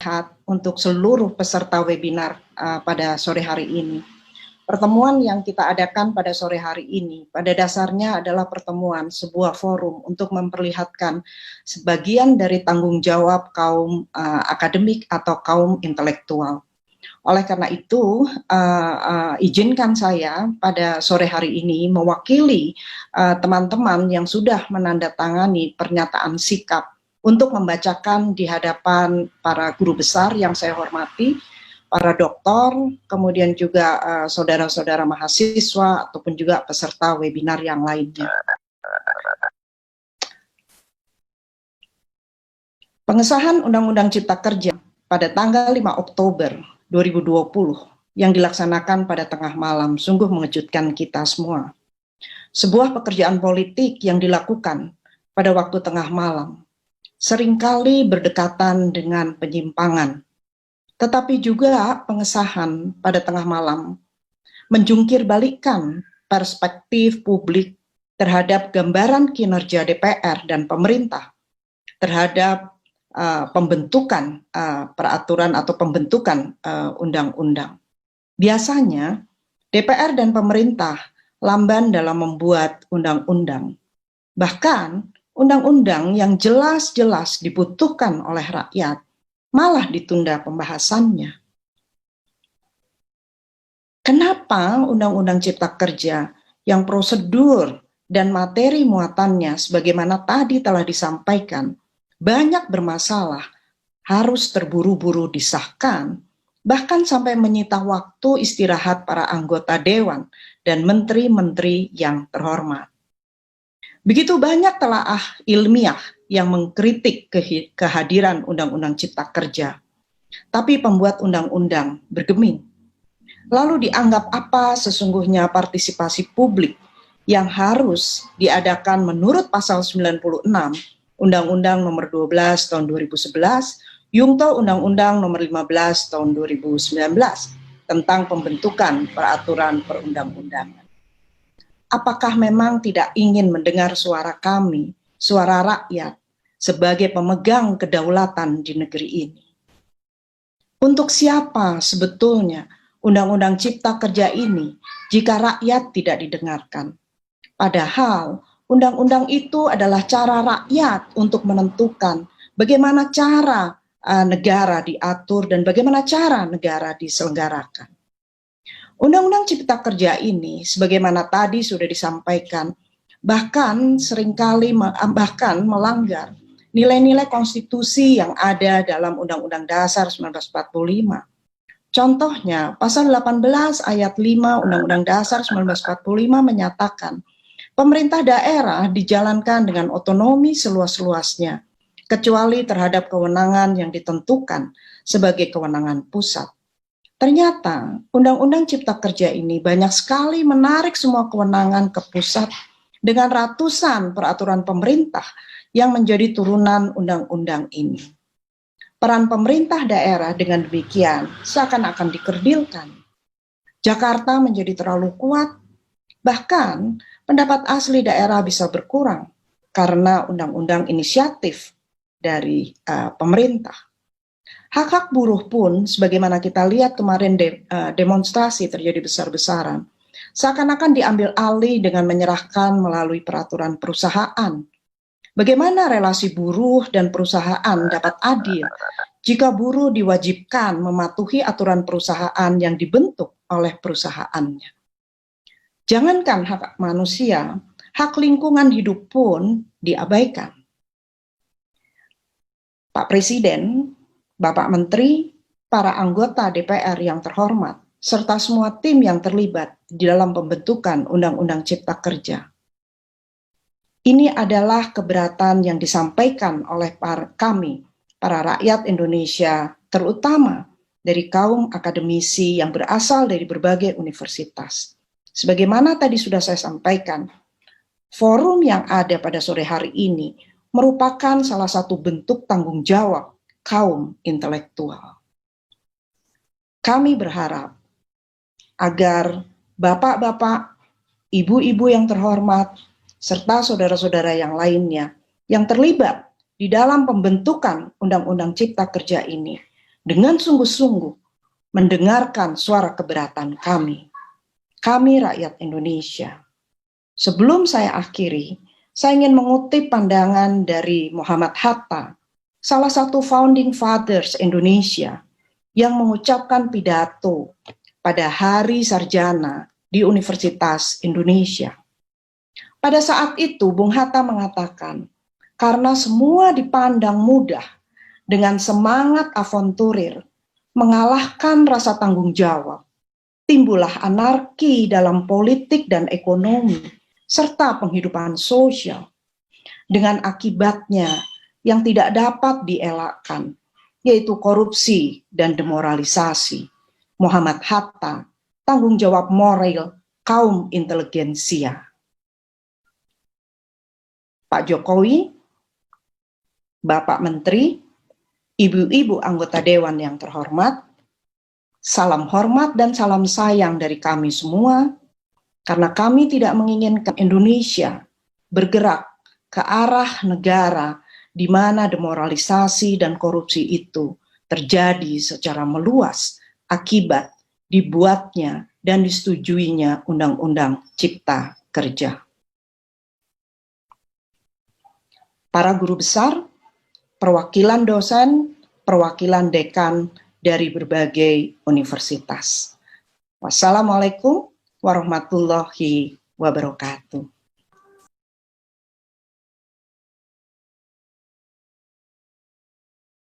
sehat untuk seluruh peserta webinar pada sore hari ini. Pertemuan yang kita adakan pada sore hari ini pada dasarnya adalah pertemuan sebuah forum untuk memperlihatkan sebagian dari tanggung jawab kaum akademik atau kaum intelektual. Oleh karena itu, izinkan saya pada sore hari ini mewakili teman-teman yang sudah menandatangani pernyataan sikap untuk membacakan di hadapan para guru besar yang saya hormati, para doktor, kemudian juga saudara-saudara mahasiswa ataupun juga peserta webinar yang lainnya. Pengesahan Undang-Undang Cipta Kerja pada tanggal 5 Oktober 2020 yang dilaksanakan pada tengah malam sungguh mengejutkan kita semua. Sebuah pekerjaan politik yang dilakukan pada waktu tengah malam seringkali berdekatan dengan penyimpangan. Tetapi juga pengesahan pada tengah malam menjungkir balikkan perspektif publik terhadap gambaran kinerja DPR dan pemerintah terhadap pembentukan peraturan atau pembentukan undang-undang. Biasanya DPR dan pemerintah lamban dalam membuat undang-undang. Bahkan undang-undang yang jelas-jelas dibutuhkan oleh rakyat malah ditunda pembahasannya. Kenapa Undang-Undang Cipta Kerja yang prosedur dan materi muatannya sebagaimana tadi telah disampaikan banyak bermasalah harus terburu-buru disahkan, bahkan sampai menyita waktu istirahat para anggota dewan dan menteri-menteri yang terhormat. Begitu banyak telaah ilmiah yang mengkritik kehadiran Undang-Undang Cipta Kerja. Tapi pembuat undang-undang bergeming. Lalu dianggap apa sesungguhnya partisipasi publik yang harus diadakan menurut pasal 96 Undang-Undang nomor 12 tahun 2011, Yungto Undang-Undang nomor 15 tahun 2019 tentang pembentukan peraturan perundang-undangan. Apakah memang tidak ingin mendengar suara kami, suara rakyat, sebagai pemegang kedaulatan di negeri ini? Untuk siapa sebetulnya Undang-Undang Cipta Kerja ini jika rakyat tidak didengarkan? Padahal undang-undang itu adalah cara rakyat untuk menentukan bagaimana cara negara diatur dan bagaimana cara negara diselenggarakan. Undang-Undang Cipta Kerja ini, sebagaimana tadi sudah disampaikan, bahkan seringkali melanggar nilai-nilai konstitusi yang ada dalam Undang-Undang Dasar 1945. Contohnya, pasal 18 ayat 5 Undang-Undang Dasar 1945 menyatakan, pemerintah daerah dijalankan dengan otonomi seluas-luasnya, kecuali terhadap kewenangan yang ditentukan sebagai kewenangan pusat. Ternyata Undang-Undang Cipta Kerja ini banyak sekali menarik semua kewenangan ke pusat dengan ratusan peraturan pemerintah yang menjadi turunan undang-undang ini. Peran pemerintah daerah dengan demikian seakan-akan dikerdilkan. Jakarta menjadi terlalu kuat, bahkan pendapat asli daerah bisa berkurang karena undang-undang inisiatif dari pemerintah. Hak-hak buruh pun, sebagaimana kita lihat kemarin demonstrasi terjadi besar-besaran, seakan-akan diambil alih dengan menyerahkan melalui peraturan perusahaan. Bagaimana relasi buruh dan perusahaan dapat adil jika buruh diwajibkan mematuhi aturan perusahaan yang dibentuk oleh perusahaannya? Jangankan hak manusia, hak lingkungan hidup pun diabaikan. Pak Presiden, Bapak Menteri, para anggota DPR yang terhormat, serta semua tim yang terlibat di dalam pembentukan Undang-Undang Cipta Kerja. Ini adalah keberatan yang disampaikan oleh kami, para rakyat Indonesia, terutama dari kaum akademisi yang berasal dari berbagai universitas. Sebagaimana tadi sudah saya sampaikan, forum yang ada pada sore hari ini merupakan salah satu bentuk tanggung jawab kaum intelektual. Kami berharap agar bapak-bapak, ibu-ibu yang terhormat, serta saudara-saudara yang lainnya yang terlibat di dalam pembentukan Undang-Undang Cipta Kerja ini dengan sungguh-sungguh mendengarkan suara keberatan kami rakyat Indonesia. Sebelum saya akhiri, saya ingin mengutip pandangan dari Muhammad Hatta, salah satu founding fathers Indonesia, yang mengucapkan pidato pada Hari Sarjana di Universitas Indonesia. Pada saat itu, Bung Hatta mengatakan, karena semua dipandang mudah dengan semangat avanturir, mengalahkan rasa tanggung jawab, timbullah anarki dalam politik dan ekonomi, serta penghidupan sosial, dengan akibatnya yang tidak dapat dielakkan, yaitu korupsi dan demoralisasi. Muhammad Hatta, tanggung jawab moral kaum inteligensia. Pak Jokowi, Bapak Menteri, Ibu-ibu anggota Dewan yang terhormat, salam hormat dan salam sayang dari kami semua, karena kami tidak menginginkan Indonesia bergerak ke arah negara di mana demoralisasi dan korupsi itu terjadi secara meluas akibat dibuatnya dan disetujuinya Undang-Undang Cipta Kerja. Para guru besar, perwakilan dosen, perwakilan dekan dari berbagai universitas. Wassalamualaikum warahmatullahi wabarakatuh.